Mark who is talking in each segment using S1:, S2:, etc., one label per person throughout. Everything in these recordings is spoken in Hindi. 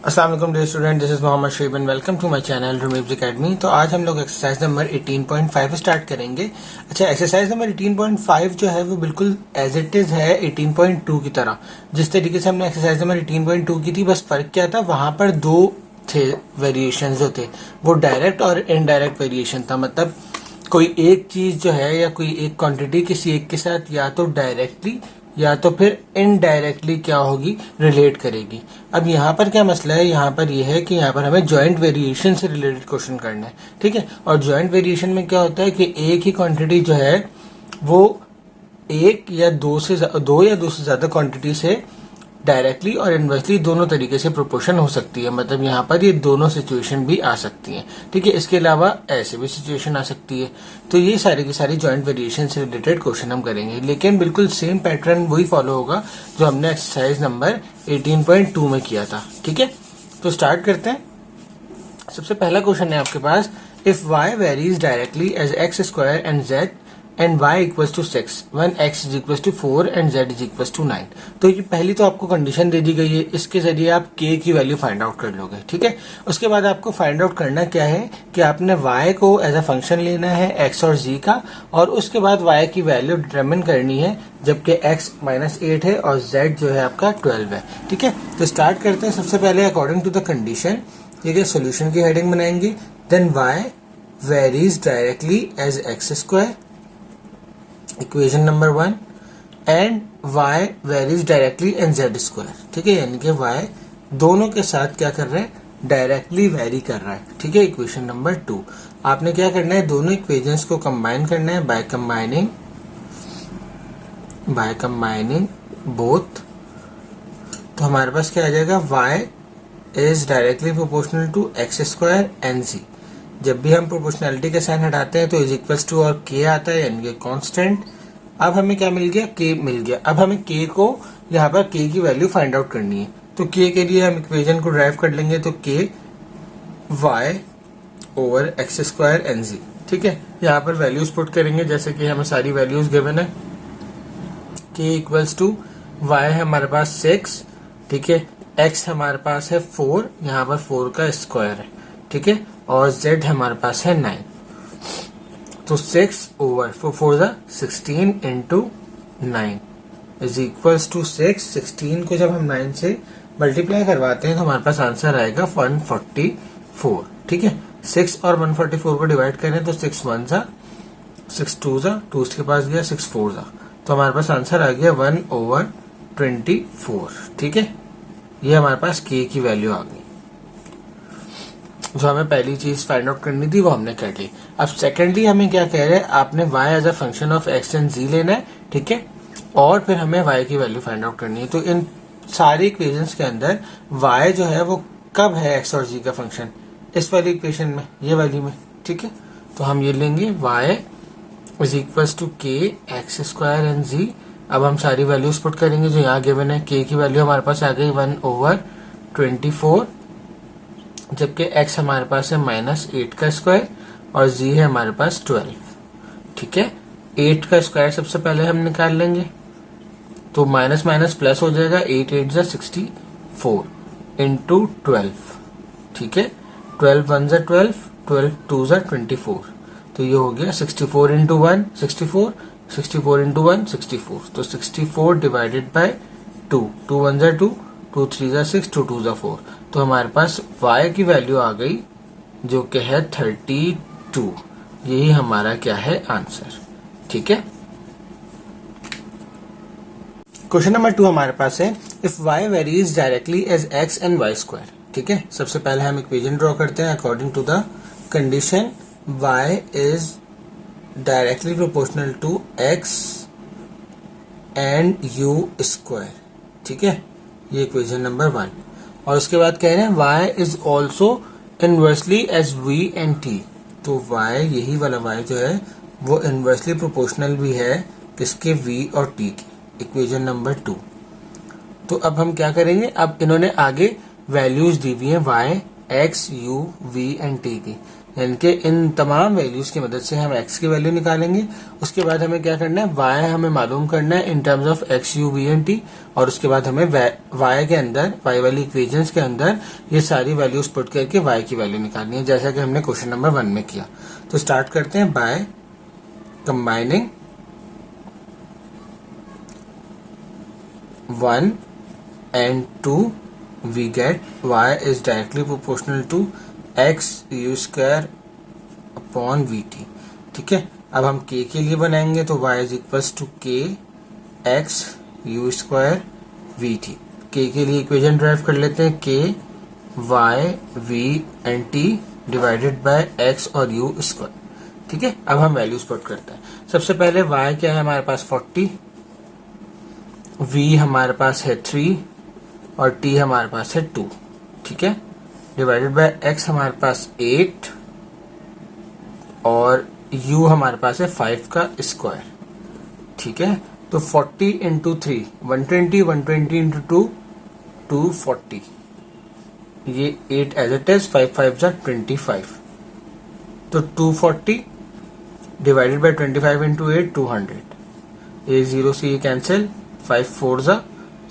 S1: अस्सलाम वालेकुम dear student, this is Mohammad Sharif and welcome to my channel रूमीब्स एकेडमी। तो आज हम लोग एक्सरसाइज नंबर 18.5 स्टार्ट करेंगे। अच्छा, एक्सरसाइज नंबर 18.5 जो है वो बिल्कुल एज इट इज है 18.2 की तरह। जिस तरीके से हमने एक्सरसाइज नंबर 18.2 की थी, बस फर्क क्या था, वहां पर दो थे वेरिएशन जो थे, वो डायरेक्ट और इनडायरेक्ट वेरिएशन था। मतलब कोई एक चीज जो है या कोई एक क्वांटिटी किसी एक के साथ या तो डायरेक्टली या तो फिर इनडायरेक्टली क्या होगी, रिलेट करेगी। अब यहाँ पर क्या मसला है, यहाँ पर यह है कि यहाँ पर हमें जॉइंट वेरिएशन से रिलेटेड क्वेश्चन करना है, ठीक है। और जॉइंट वेरिएशन में क्या होता है कि एक ही क्वांटिटी जो है वो एक या दो या दो से ज्यादा क्वांटिटी से डायरेक्टली और इनवर्सली दोनों तरीके से प्रोपोर्शन हो सकती है। मतलब यहाँ पर ये दोनों सिचुएशन भी आ सकती हैं, ठीक है। इसके अलावा ऐसे भी सिचुएशन आ सकती है। तो ये सारी की सारी जॉइंट वेरिएशन से रिलेटेड क्वेश्चन हम करेंगे, लेकिन बिल्कुल सेम पैटर्न वही फॉलो होगा जो हमने एक्सरसाइज नंबर 18.2 में किया था, ठीक है। तो स्टार्ट करते हैं। सबसे पहला क्वेश्चन है आपके पास, if y varies directly as x square and z and y equals to 6 when x is equals to 4 and z is equals to 9। तो ये पहली तो आपको कंडीशन दे दी गई है, इसके जरिए आप k की वैल्यू फाइंड आउट कर लोगे, ठीक है। उसके बाद आपको फाइंड आउट करना क्या है कि आपने y को एज अ फंक्शन लेना है x और z का, और उसके बाद y की वैल्यू डिटरमिन करनी है, जबकि x -8 है और z जो है आपका 12 है, ठीक है। तो स्टार्ट करते हैं। सबसे पहले अकॉर्डिंग टू द कंडीशन, ठीक है, सोल्यूशन की हेडिंग बनाएंगे। Then y varies directly as x square, equation number 1, and y varies directly and z square, ठीक है। यानी कि y दोनों के साथ क्या कर रहा है, डायरेक्टली वेरी कर रहा है, ठीक है। इक्वेशन नंबर 2, आपने क्या करना है, दोनों इक्वेशंस को कंबाइन करना है बाय कंबाइनिंग बोथ। तो हमारे पास क्या आ जाएगा, y is directly proportional to x square and z। जब भी हम प्रोपोर्शनैलिटी का साइन हटाते हैं तो इज इक्वल्स टू और k आता है, यानी कि कांस्टेंट। अब हमें क्या मिल गया, k मिल गया। अब हमें k को यहाँ पर k की वैल्यू फाइंड आउट करनी है। तो k के लिए हम इक्वेशन को ड्राइव कर लेंगे, तो k y over x square एन जी, ठीक है। यहाँ पर वैल्यूज पुट करेंगे जैसे कि हमें सारी वैल्यूज गिवन है। k इक्वल्स टू y है हमारे पास 6, ठीक है। x हमारे पास है 4, यहाँ पर 4 का स्क्वायर है, ठीक है। और z हमारे पास है 9। तो 6 over 4 16 into 9 is equals to 6। 16 को जब हम 9 से मल्टीप्लाई करवाते हैं तो हमारे पास आंसर आएगा 144, ठीक है। 6 और 144 को डिवाइड करें तो 6 1 जा 6 2 जा 2 के पास गया 6 4 जा, तो हमारे पास आंसर आ गया 1/24, ठीक है। ये हमारे पास k की वैल्यू आ गई। जो हमें पहली चीज फाइंड आउट करनी थी वो हमने कर ली। अब सेकेंडली हमें क्या कह रहे हैं, आपने y as a function of x and z लेना है, ठीक है। और फिर हमें y की वैल्यू फाइंड आउट करनी है। तो इन सारी इक्वेशंस के अंदर y जो है वो कब है x और z का फंक्शन, इस वाली इक्वेशन में, ये वाली में, ठीक है। तो हम ये लेंगे y is equals to k x square and z। अब हम सारी वैल्यूज पुट करेंगे जो यहाँ गिवन है। k की वैल्यू हमारे पास आ गई 1/24, जबकि x हमारे पास है -8 का स्क्वायर और z है हमारे पास 12, ठीक है। 8 का स्क्वायर सबसे पहले हम निकाल लेंगे, तो माइनस माइनस प्लस हो जाएगा, 8 8 जा 64 इंटू 12, ठीक है। 12 1 जा 12, 12 2 जा 24, तो ये हो गया 64 इंटू 1 64, 64 इंटू 1 64, तो 64 डिवाइडेड बाय 2, 2 1 जा 2, 2 3 जा 6, 2 2 जा 4। तो हमारे पास y की वैल्यू आ गई जो कि है 32। यही हमारा क्या है, आंसर, ठीक है। क्वेश्चन नंबर 2 हमारे पास है, if y varies directly as x and y square, ठीक है। सबसे पहले हम इक्वेशन ड्रॉ करते हैं according to the condition y is directly proportional to x and u square, ठीक है। ये इक्वेशन नंबर 1। और उसके बाद कह रहे हैं y is also inversely as v and t। तो y, यही वाला y जो है वो इनवर्सली प्रोपोर्शनल भी है किसके, v और t की, इक्वेशन नंबर 2। तो अब हम क्या करेंगे, अब इन्होंने आगे वैल्यूज दी हुई है y x u v and t की, यानी कि इन तमाम वैल्यूज की मदद से हम x की वैल्यू निकालेंगे। उसके बाद हमें क्या करना है, y हमें मालूम करना है in terms of x, u, v and t, और उसके बाद हमें y के अंदर, y वाली इक्वेशंस के अंदर ये सारी वैल्यूज पुट करके y की वैल्यू निकालनी है, जैसा कि हमने क्वेश्चन नंबर 1 में किया। तो स्टार्ट करते हैं by combining 1 and 2, we get y is directly proportional to x u square upon vt। ठीक है, अब हम k के लिए बनाएंगे तो y is equals to k x u square vt। k के लिए इक्वेशन ड्राइव कर लेते हैं, k y v and t divided bye x और u स्क्वायर। ठीक है, अब हम वैल्यूज पुट करते हैं। सबसे पहले y क्या है हमारे पास 40, v हमारे पास है 3 और t हमारे पास है 2। ठीक है, डिवाइडेड बाय x हमारे पास 8 और u हमारे पास है 5 का स्क्वायर। ठीक है, तो 40 इंटू 3 120, 120 इंटू 2 240, ये 8 एज इट इज, 5 5 जा 25, तो 240 डिवाइडेड बाय 25 इंटू 8 200, ये 0 से ये कैंसिल, 5 4 जा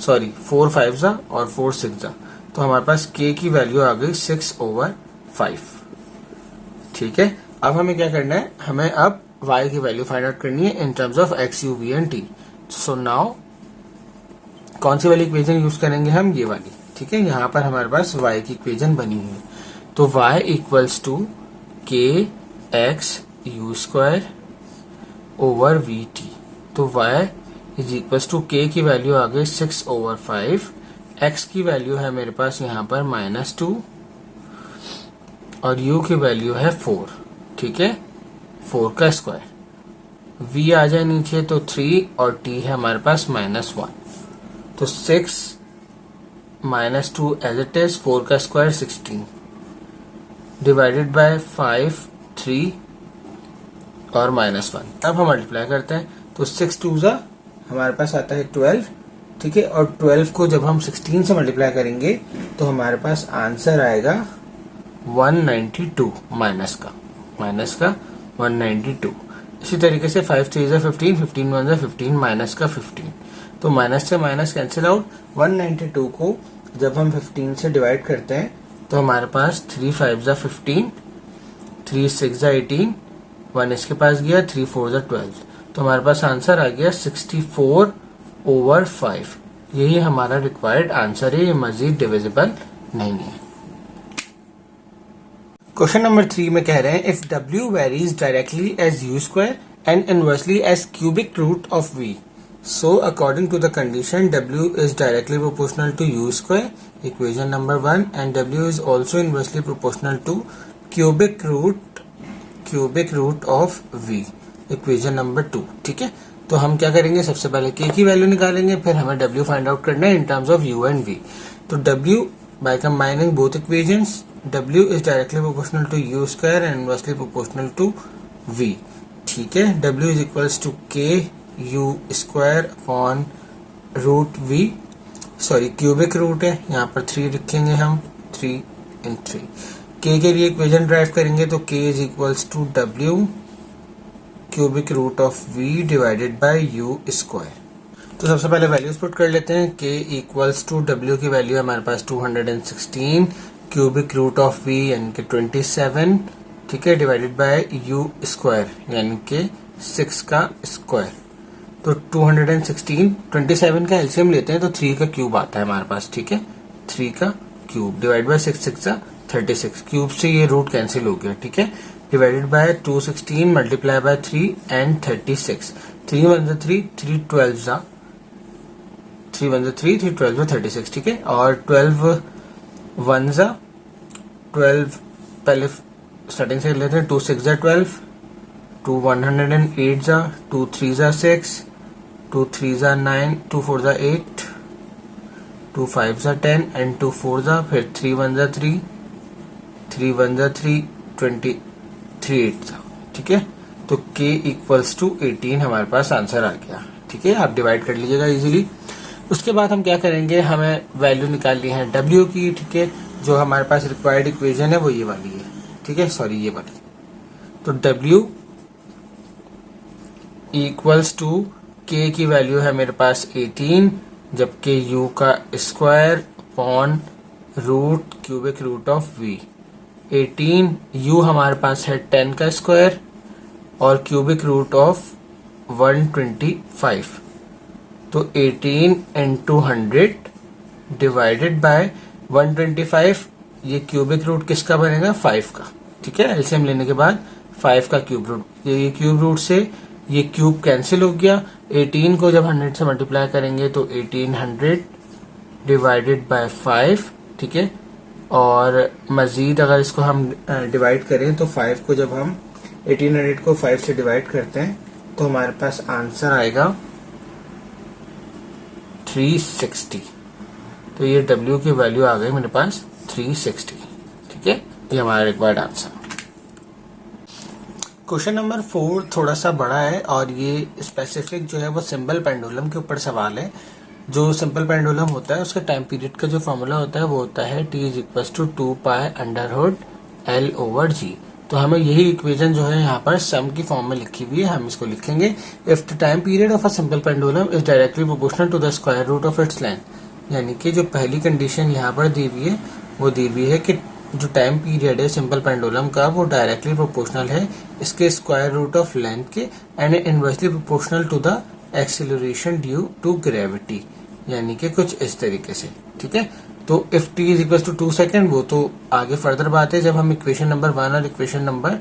S1: सॉरी 4 5 जा और 4 6 जा, तो हमारे पास k की वैल्यू आ गई 6/5। ठीक है, अब हमें क्या करना है, हमें अब y की वैल्यू फाइंड आउट करनी है in terms of x, u, v and t। So now कौन सी वाली इक्वेशन यूज करेंगे हम, ये वाली। ठीक है, यहाँ पर हमारे पास y की इक्वेशन बनी हुई है, तो y equals to k x u square over v t। तो y is equals to k की वैल्यू आ गई 6/5, x की वैल्यू है मेरे पास यहाँ पर -2 और u की वैल्यू है 4। ठीक है, 4 का स्क्वायर, v आ जाए नीचे तो 3 और t है हमारे पास -1, तो 6 -2 एज इट इज, 4 का स्क्वायर 16 डिवाइडेड बाय 5 3 और -1। अब हम मल्टीप्लाई करते हैं, तो 6 2 जा हमारे पास आता है 12। ठीक है, और 12 को जब हम 16 से मल्टीप्लाई करेंगे तो हमारे पास आंसर आएगा 192 माइनस का 192। इसी तरीके से 5 3 जा 15, 15 1 जा 15, माइनस का 15, तो माइनस से माइनस कैंसिल आउट। 192 को जब हम 15 से डिवाइड करते हैं तो हमारे पास 3 5 जा 15, 3 6 जा 18, 1 इसके पास गया, 3 4 जा 12, तो हमारे पास आंसर आ गया 64/5। यही हमारा रिक्वायर्ड आंसर है, ये मजीद डिविजिबल नहीं है। क्वेश्चन नंबर 3 में कह रहे हैं if w varies directly as u square and inversely as cubic root of v, so according to the condition w is directly proportional to u square, equation number 1, and w is also inversely proportional to cubic root of v, equation number 2। ठीक है, तो हम क्या करेंगे, सबसे पहले k की वैल्यू निकालेंगे, फिर हमें w फाइंड आउट करना है in terms of u and v। तो w by combining both equations, w is directly proportional to u square and inversely proportional to v। ठीक है, w is equals to k u square upon root v, sorry cubic root है, यहाँ पर 3 लिखेंगे हम, 3 इन 3। k के लिए इक्वेशन ड्राइव करेंगे तो k is equals to w cubic root of v divided by u square. तो सबसे पहले वैल्यूज पुट कर लेते हैं, k इक्वल्स टू w की वैल्यू हमारे पास 216, क्यूबिक रूट ऑफ v यानी कि 27, ठीक है, डिवाइडेड बाय u स्क्वायर यानी कि 6 का स्क्वायर। तो 216, 27 का एलसीएम लेते हैं तो 3 का क्यूब आता है हमारे पास। ठीक है, 3 का क्यूब डिवाइड बाय 6 6 36, क्यूब से ये रूट कैंसिल हो गया। ठीक है, divided by 216 multiply by 3 and 36, 3 1 3, 3 12 जा 3 1 3, 3 12 36। ठीक है, और 12 1 जा 12, पहले स्टार्टिंग से लेते हैं, 2 6 जा 12, 2 108 जा, 2 3 जा 6, 2 3 जा 9, 2 4 जा 8, 2 5 जा 10 एंड 2 4 जा, फिर 3 1 जा 3, 3 1 जा 3, 23 8 जा। ठीक है, तो k इक्वल्स टू 18 हमारे पास आंसर आ गया। ठीक है, आप डिवाइड कर लीजिएगा इजीली। उसके बाद हम क्या करेंगे, हमें वैल्यू निकालनी है w की। ठीक है, जो हमारे पास रिक्वायर्ड इक्वेशन है वो ये वाली है। ठीक है, सॉरी ये वाली। तो W इक्वल्स टू K की वैल्यू है मेरे पास 18, जबकि U का square upon root cubic root of V। 18 U हमारे पास है 10 का स्क्वायर और क्यूबिक रूट ऑफ 125, तो 18 इंटू 100 डिवाइडेड बाय 125, ये क्यूबिक रूट किसका बनेगा, 5 का। ठीक है, एलसीएम लेने के बाद 5 का क्यूब रूट, ये क्यूब रूट से ये क्यूब कैंसिल हो गया। 18 को जब 100 से मल्टीप्लाई करेंगे तो 1800 डिवाइडेड बाय 5, ठीक है। और मजीद अगर इसको हम डिवाइड करें तो 5 को जब हम 1800 को 5 से डिवाइड करते हैं तो हमारे पास आंसर आएगा 360। तो ये W की वैल्यू आ गई मेरे पास 360। ठीक है, ये हमारा रिक्वायर्ड आंसर। क्वेश्चन नंबर 4 थोड़ा सा बड़ा है और ये स्पेसिफिक जो है वो सिंपल पेंडुलम के ऊपर सवाल है। जो सिंपल पेंडुलम होता है उसका टाइम पीरियड का जो फॉर्मूला होता है वो होता है T is equal to 2 pi under root L over G। तो हमें यही इक्वेशन जो है यहाँ पर सम की फॉर्म में लिखी हुई है, हम इसको लिखेंगे। If the time period of a simple pendulum is directly proportional to the square root of its length, यानी कि जो पहली कंडीशन यहाँ पर दी हुई है वो दी हुई है कि जो टाइम पीरियड है सिंपल पेंडुलम का वो डायरेक्टली प्रोपोर्शनल है इसके स्क्वायर रूट ऑफ लेंथ के and inversely proportional to the acceleration due to gravity, यानी कि कुछ इस तरीके से। ठीक है, तो if t is equal to 2 second, वो तो आगे फर्दर बात है। जब हम इक्वेशन नंबर 1 और इक्वेशन नंबर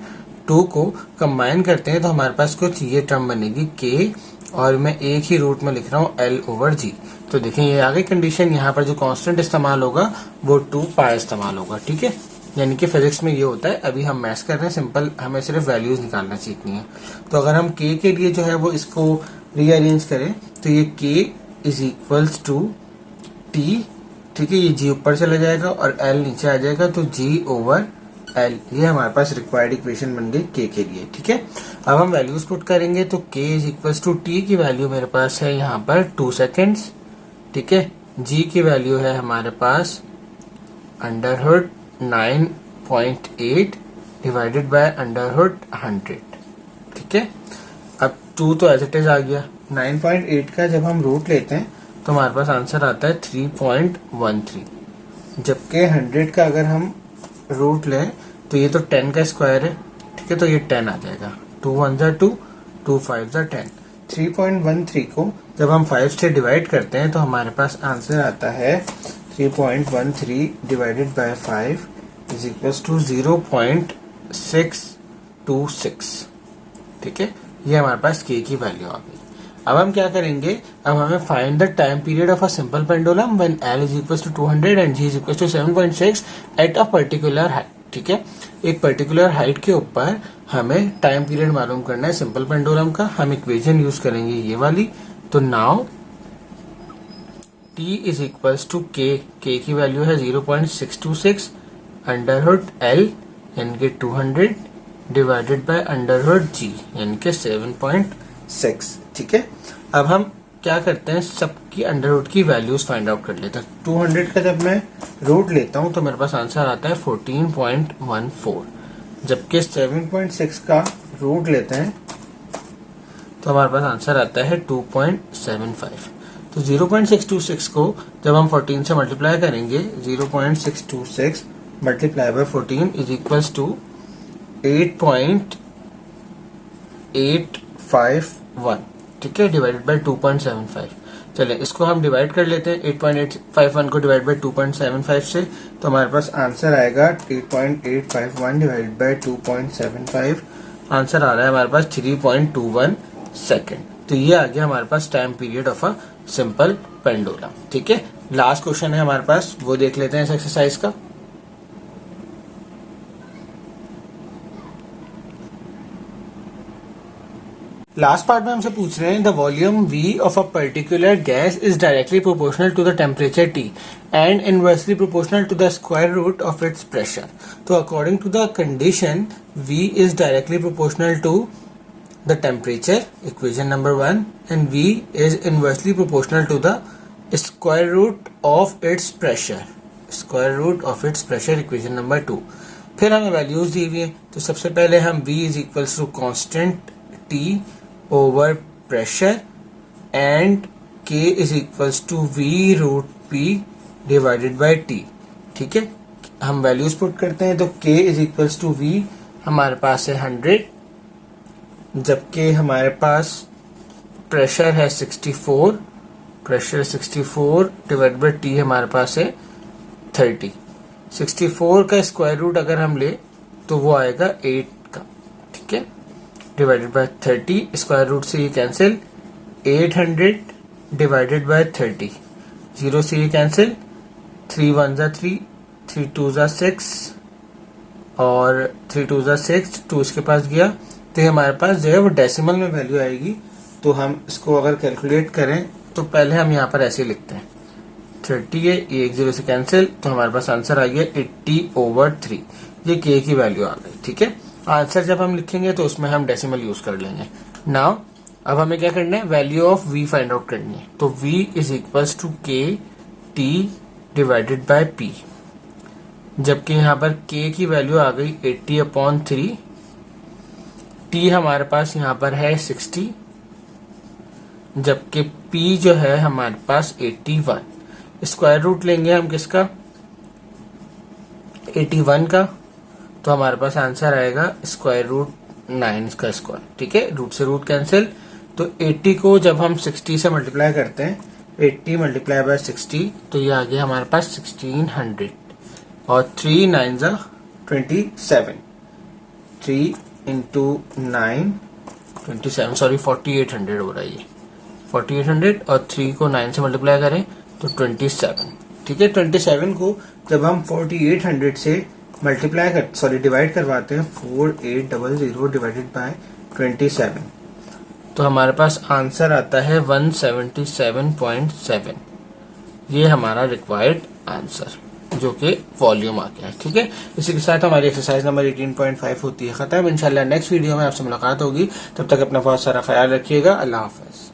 S1: 2 को कंबाइन करते हैं तो हमारे पास कुछ ये टर्म बनेगी k, और मैं एक ही रूट में लिख रहा हूँ L ओवर G। तो देखें ये आगे कंडीशन, यहाँ पर जो कांस्टेंट इस्तेमाल होगा वो 2 पाई इस्तेमाल होगा। ठीक है, यानी कि फिजिक्स में ये होता है। अभी हम मैथ्स कर रहे हैं सिंपल, हमें सिर्फ वैल्यूज निकालना सीखनी है। तो अगर हम k के लिए जो है वो इसको रीअरेंज करें तो ये k is equals to T, ठीक है, ये G ऊपर चला जाएगा और L नीचे आ जाएगा, तो G ओवर L, ये हमारे पास रिक्वायर्ड इक्वेशन बन गई K के लिए। ठीक है, अब हम वैल्यूज पुट करेंगे तो K is equals to T की वैल्यू मेरे पास है यहाँ पर 2 सेकेंड्स। ठीक है, G की वैल्यू है हमारे पास under root 9.8 divided by under root 100। ठीक है, अब 2 तो एज इट इज आ गया। 9.8 का जब हम रूट लेते हैं तो हमारे पास आंसर आता है 3.13, जबकि 100 का अगर हम रूट लें तो ये तो 10 का स्क्वायर है। ठीक है, तो ये 10 आ जाएगा। 2 1 जा 2, 2 5 जा 10। 3.13 को जब हम 5 से डिवाइड करते हैं तो हमारे पास आंसर आता है 3.13 divided by 5 is equal to 0.626। ठीक है, ये हमारे पास k की वैल्यू आ गई। अब हम क्या करेंगे, अब हमें find the time period of a simple pendulum when L is equal to 200 and G is equal to 7.6 at a particular height. ठीक है, एक पर्टिकुलर हाइट के ऊपर हमें टाइम पीरियड मालूम करना है सिंपल पेंडुलम का। हम इक्वेशन यूज करेंगे ये वाली। तो now T is equal to K की वैल्यू है 0.626 अंडर रूट L यानी कि 200 divided by under root G यानी कि 7.6। ठीक है, अब हम क्या करते हैं, सबकी अंडर रूट की वैल्यूज फाइंड आउट कर लेते हैं। 200 का जब मैं रूट लेता हूं तो मेरे पास आंसर आता है 14.14, जबकि 7.6 का रूट लेते हैं तो हमारे पास आंसर आता है 2.75। तो 0.626 को जब हम 14 से मल्टीप्लाई करेंगे, 0.626 multiply by 14 is equals to 8.851। ठीक है, डिवाइडेड बाय 2.75। चले इसको हम डिवाइड कर लेते हैं 8.851 को डिवाइड बाय 2.75 से, तो हमारे पास आंसर आएगा 8.851 डिवाइडेड बाय 2.75। आंसर आ रहा है हमारे पास 3.21 सेकेंड। तो ये आ गया हमारे पास time period of a simple pendulum. ठीक है, लास्ट क्वेश्चन है हमारे पास, वो देख लेते हैं इस एक्सरसाइज का। लास्ट पार्ट में हमसे पूछ रहे हैं the volume V of a particular gas is directly proportional to the temperature T and inversely proportional to the square root of its pressure. तो according to the condition V is directly proportional to the temperature, equation number 1, and V is inversely proportional to the square root of its pressure, equation number 2. फिर हमें वैल्यूज दी हुई है, तो सबसे पहले हम v is equals to constant t over pressure and k is equals to v root p divided by t। ठीक है, हम वैल्यूज पुट करते हैं, तो k is equals to v हमारे पास है 100, जबकि हमारे पास प्रेशर है 64, प्रेशर 64 डिवाइड बाय t हमारे पास है 30। 64 का स्क्वायर रूट अगर हम ले तो वो आएगा 8 का, ठीक है, डिवाइडेड बाय 30, स्क्वायर रूट से ये कैंसिल, 800 डिवाइडेड बाय 30, 0 से ये कैंसिल, 3 1 जा 3, 3 2 जा 6 और 3 2 जा 6, 2 इसके पास गया, तो ये हमारे पास जो है वो डेसिमल में वैल्यू आएगी। तो हम इसको अगर कैलकुलेट करें तो पहले हम यहाँ पर ऐसे लिखते हैं, 30 है, ये 1 0 से कैंसिल, तो हमारे पास आंसर आ गया 80/3, ये k की वैल्यू आ गई। ठीक है, आंसर जब हम लिखेंगे तो उसमें हम डेसिमल यूज कर लेंगे। नाउ अब हमें क्या करना है, value of v find out करनी है, तो v is equals to k t divided by p, जबकि यहाँ पर k की वैल्यू आ गई 80/3, t हमारे पास यहाँ पर है 60, जबकि p जो है हमारे पास 81। स्क्वायर रूट लेंगे हम किसका, 81 का, तो हमारे पास आंसर आएगा स्क्वायर रूट 9 का स्क्वायर। ठीक है, रूट से रूट कैंसिल, तो 80 को जब हम 60 से मल्टीप्लाई करते हैं, 80 मल्टीप्लाई बाय 60, तो ये आ गया हमारे पास 1600 और 3 9 जा 27, 3 इंटू 9 27, सॉरी 4800 हो रहा है ये 4800, और 3 को 9 से मल्टीप्लाई करें तो 27। ठीक है, 27 को जब हम 4800 से मल्टीप्लाई कर डिवाइड करवाते हैं 4800 डिवाइडेड बाय 27, तो हमारे पास आंसर आता है 177.7। ये हमारा रिक्वायर्ड आंसर जो कि वॉल्यूम आ गया है। ठीक है, इसी के साथ हमारी एक्सरसाइज नंबर 18.5 होती है खत्म। इंशाल्लाह नेक्स्ट वीडियो में आपसे मुलाकात होगी, तब तक अपना बहुत सारा ख्याल रखिएगा। अल्लाह हाफ़िज़।